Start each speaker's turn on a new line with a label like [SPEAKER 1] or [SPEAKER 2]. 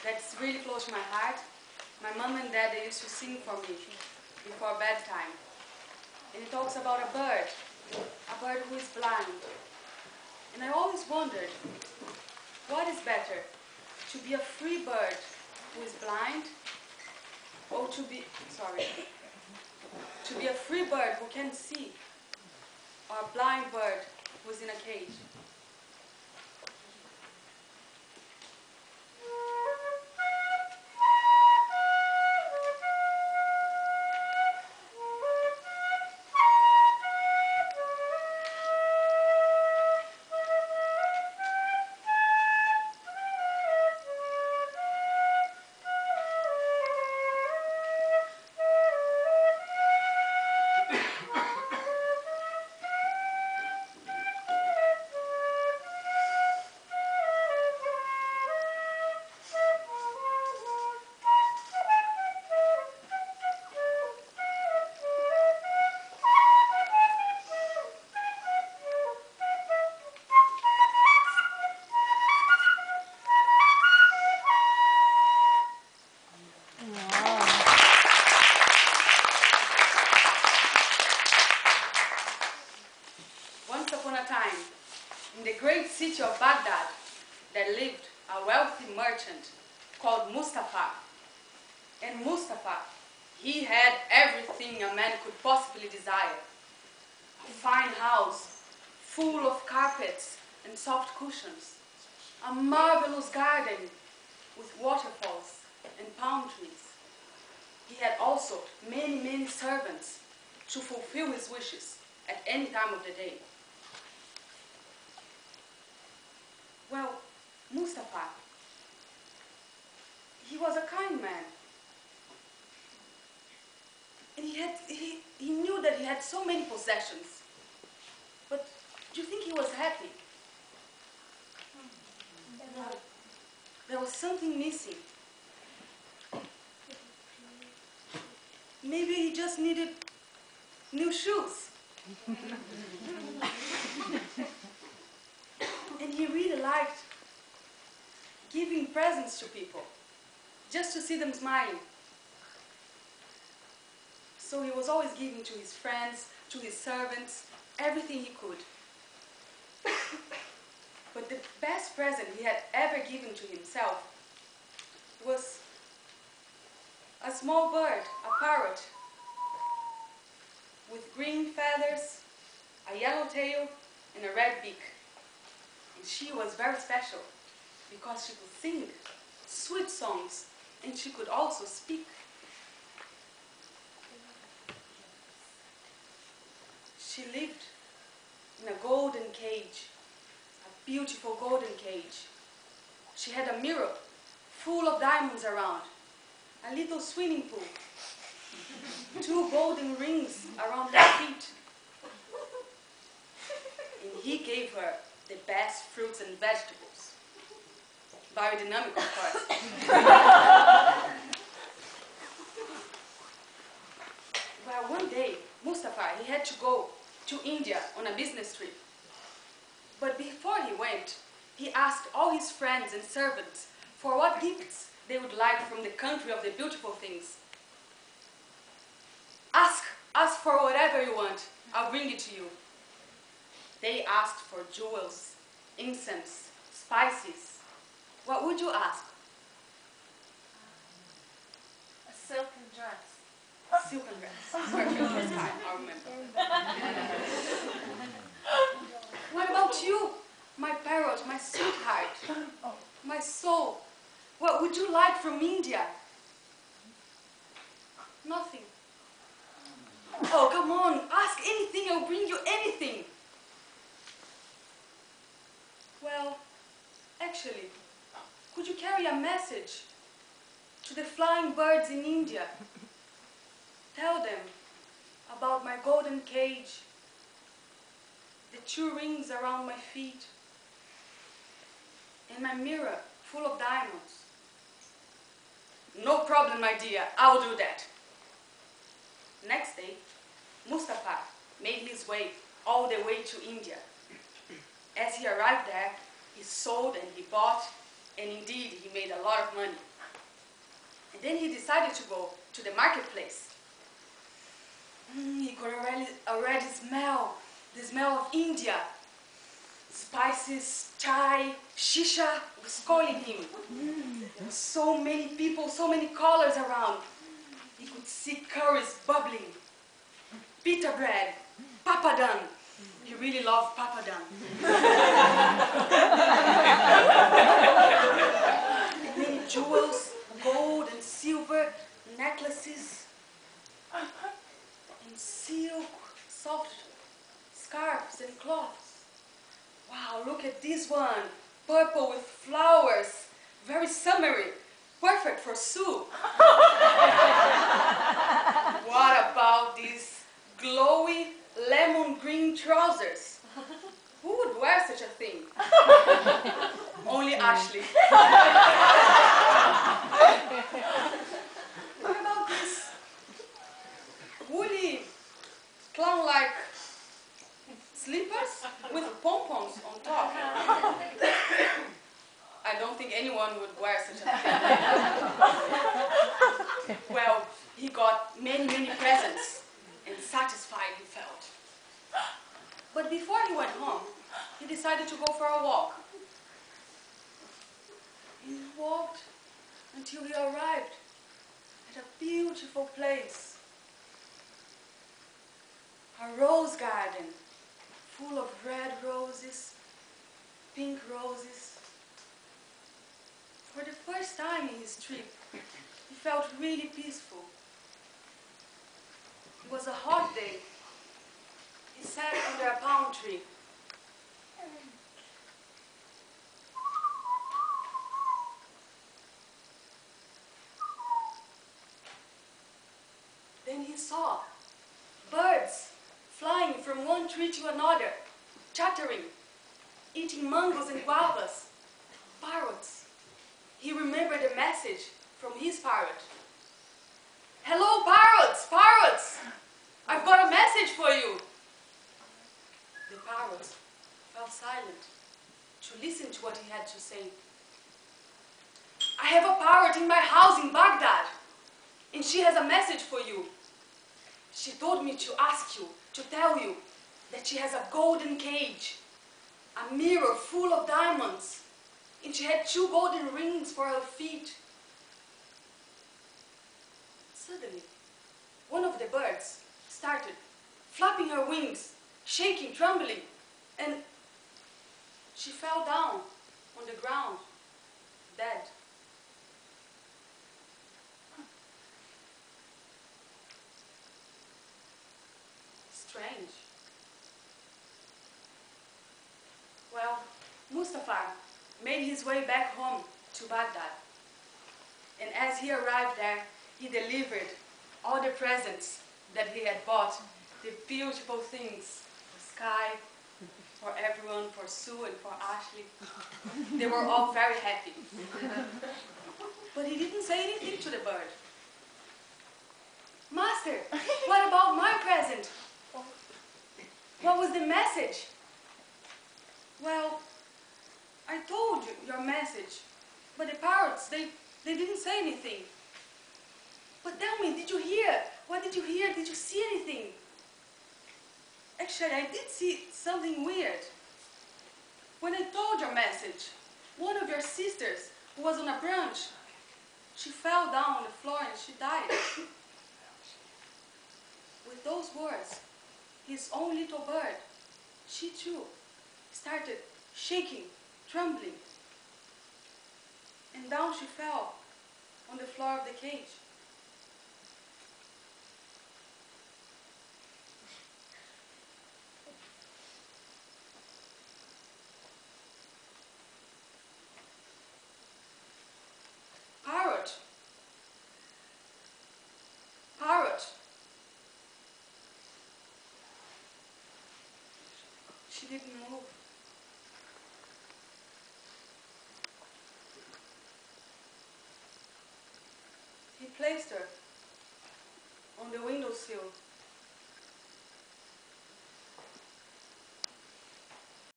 [SPEAKER 1] that's really close to my heart. My mom and dad, they used to sing for me before bedtime. And it talks about a bird who is blind. And I always wondered, what is better, to be a free bird who is blind, or to be a free bird who can see, or a blind bird who is in a cage? Once upon a time, in the great city of Baghdad, there lived a wealthy merchant called Mustafa. And Mustafa, he had everything a man could possibly desire. A fine house, full of carpets and soft cushions. A marvelous garden with waterfalls and palm trees. He had also many servants to fulfill his wishes at any time of the day. Well, Mustafa, he was a kind man. And he knew that he had so many possessions. But do you think he was happy? No. There was something missing. Maybe he just needed new shoes. And he really liked giving presents to people, just to see them smiling. So he was always giving to his friends, to his servants, everything he could. But the best present he had ever given to himself was a small bird, a parrot, with green feathers, a yellow tail, and a red beak. And she was very special because she could sing sweet songs and she could also speak. She lived in a golden cage, a beautiful golden cage. She had a mirror full of diamonds around, a little swimming pool, 2 golden rings around her feet. And he gave her the best fruits and vegetables. Biodynamic, of course. Well, one day, Mustafa, he had to go to India on a business trip. But before he went, he asked all his friends and servants for what gifts they would like from the country of the beautiful things. Ask for whatever you want, I'll bring it to you. They asked for jewels, incense, spices. What would you ask?
[SPEAKER 2] A silken dress.
[SPEAKER 1] Silken dress. Perfect, first time, I'll remember. What about you, my parrot, my sweetheart, my soul? What would you like from India? Nothing. Oh, come on, ask anything, I'll bring you anything. Well, actually, could you carry a message to the flying birds in India? Tell them about my golden cage, the 2 rings around my feet, and my mirror full of diamonds. No problem, my dear, I will do that. Next day, Mustafa made his way all the way to India. As he arrived there, he sold and he bought, and indeed he made a lot of money. And then he decided to go to the marketplace. He could already smell the smell of India. Spices, chai, shisha was calling him. There were so many people, so many callers around. He could see curries bubbling, pita bread, papadam. He really loved papadam. And many jewels, gold and silver, necklaces, and silk, soft scarves and cloths. Wow, look at this one. Purple with flowers. Very summery. Perfect for soup. What about these glowy lemon green trousers? Who would wear such a thing? Only Ashley. What about these woolly clown-like slippers with pom-poms on top? I don't think anyone would wear such a thing. Well, he got many, many presents, and satisfied he felt. But before he went home, he decided to go for a walk. He walked until he arrived at a beautiful place. A rose garden full of red roses, pink roses. For the first time in his trip, he felt really peaceful. It was a hot day. He sat under a palm tree. Then he saw birds flying from one tree to another, chattering, eating mangoes and guavas, parrots. He remembered a message from his parrot. "Hello, parrots, parrots! I've got a message for you." The parrot fell silent to listen to what he had to say. "I have a parrot in my house in Baghdad, and she has a message for you. She told me to ask you, to tell you, that she has a golden cage, a mirror full of diamonds, and she had 2 golden rings for her feet." Suddenly, one of the birds started flapping her wings, shaking, trembling, and she fell down on the ground, dead. Strange. Well, Mustafa made his way back home to Baghdad. And as he arrived there, he delivered all the presents that he had bought, the beautiful things for Sky, for everyone, for Sue and for Ashley. They were all very happy. But he didn't say anything to the bird. "Master, what about my present? What was the message?" "Well, I told you your message, but the parrots, they didn't say anything." "But tell me, did you hear? What did you hear? Did you see anything?" "Actually, I did see something weird. When I told your message, one of your sisters, who was on a branch, she fell down on the floor and she died." With those words, his own little bird, she too, started shaking, trembling, and down she fell on the floor of the cage. "Parrot! Parrot!" She didn't move. He placed her on the windowsill